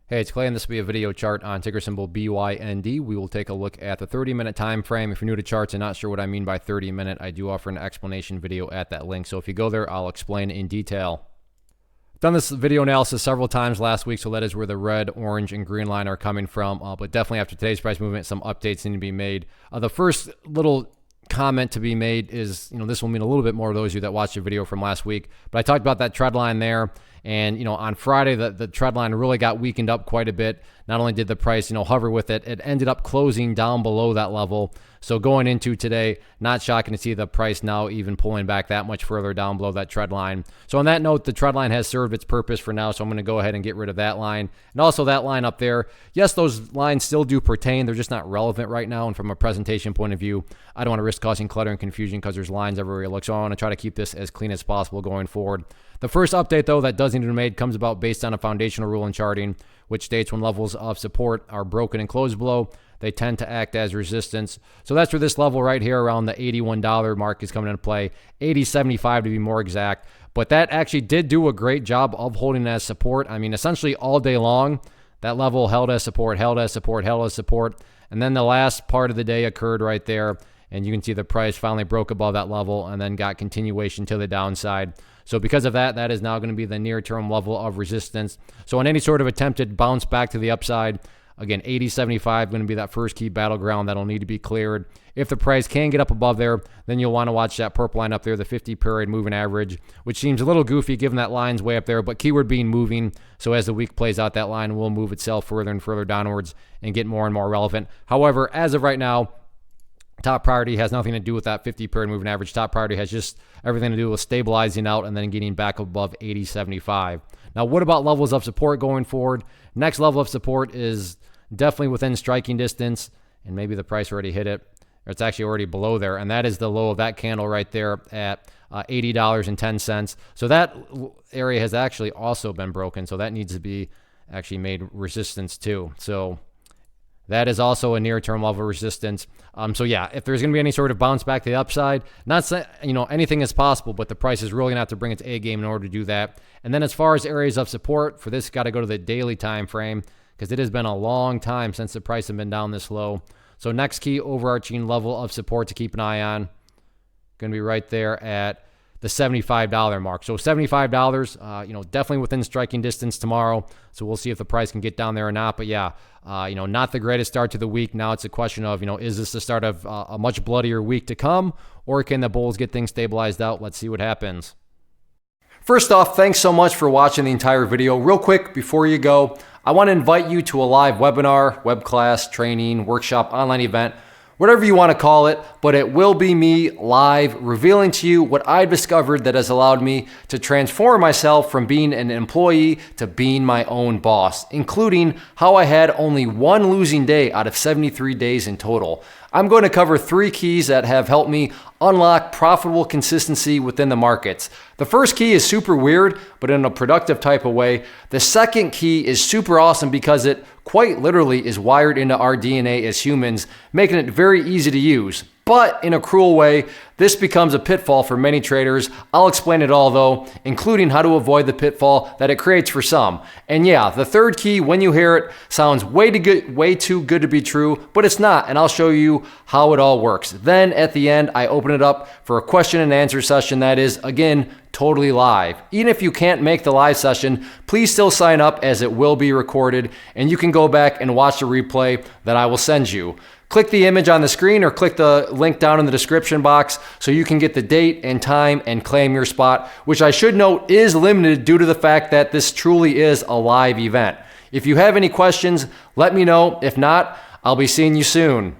Hey, it's Clay, and this will be a video chart on ticker symbol BYND. We will take a look at the 30-minute time frame. If you're new to charts and not sure what I mean by 30-minute, I do offer an explanation video at that link. So if you go there, I'll explain in detail. I've done this video analysis several times last week, so that is where the red, orange, and green line are coming from. But definitely after today's price movement, some updates need to be made. The first little comment to be made is, this will mean a little bit more to those of you that watched the video from last week. But I talked about that trend line there. And, on Friday, the trend line really got weakened up quite a bit. Not only did the price, hover with it, it ended up closing down below that level. So going into today, not shocking to see the price now even pulling back that much further down below that trend line. So on that note, the trend line has served its purpose for now. So I'm going to go ahead and get rid of that line. And also that line up there. Yes, those lines still do pertain. They're just not relevant right now. And from a presentation point of view, I don't want to risk causing clutter and confusion because there's lines everywhere you look. So I want to try to keep this as clean as possible going forward. The first update, though, that does need to be made comes about based on a foundational rule in charting, which states when levels of support are broken and closed below, they tend to act as resistance. So that's where this level right here around the $81 mark is coming into play, $80.75 to be more exact. But that actually did do a great job of holding as support. I mean, essentially all day long, that level held as support, held as support, held as support. And then the last part of the day occurred right there. And you can see the price finally broke above that level and then got continuation to the downside. So because of that, that is now going to be the near-term level of resistance. So on any sort of attempted bounce back to the upside, again, 80.75 going to be that first key battleground that'll need to be cleared. If the price can get up above there, then you'll want to watch that purple line up there, the 50-period moving average, which seems a little goofy given that line's way up there, but keyword being moving. So as the week plays out, that line will move itself further and further downwards and get more and more relevant. However, as of right now, top priority has nothing to do with that 50-period moving average. Top priority has just everything to do with stabilizing out and then getting back above 80.75. Now, what about levels of support going forward? Next level of support is definitely within striking distance, and maybe the price already hit it, or it's actually already below there, and that is the low of that candle right there at $80.10. So that area has actually also been broken, so that needs to be actually made resistance too. So that is also a near-term level of resistance. So yeah, if there's going to be any sort of bounce back to the upside, not saying, anything is possible, but the price is really going to have to bring its A game in order to do that. And then as far as areas of support, for this, got to go to the daily time frame because it has been a long time since the price has been down this low. So next key overarching level of support to keep an eye on, going to be right there at the $75 mark. So $75, definitely within striking distance tomorrow. So we'll see if the price can get down there or not. But yeah, not the greatest start to the week. Now it's a question of, is this the start of a much bloodier week to come, or can the bulls get things stabilized out? Let's see what happens. First off, thanks so much for watching the entire video. Real quick, before you go, I want to invite you to a live webinar, web class, training, workshop, online event, whatever you want to call it, but it will be me live revealing to you what I've discovered that has allowed me to transform myself from being an employee to being my own boss, including how I had only one losing day out of 73 days in total. I'm going to cover 3 keys that have helped me unlock profitable consistency within the markets. The first key is super weird, but in a productive type of way. The second key is super awesome because it quite literally is wired into our DNA as humans, making it very easy to use. But in a cruel way, this becomes a pitfall for many traders. I'll explain it all though, including how to avoid the pitfall that it creates for some. And yeah, the third key, when you hear it, sounds way too good to be true, but it's not, and I'll show you how it all works. Then at the end, I open it up for a question and answer session that is, again, totally live. Even if you can't make the live session, please still sign up as it will be recorded, and you can go back and watch the replay that I will send you. Click the image on the screen or click the link down in the description box so you can get the date and time and claim your spot, which I should note is limited due to the fact that this truly is a live event. If you have any questions, let me know. If not, I'll be seeing you soon.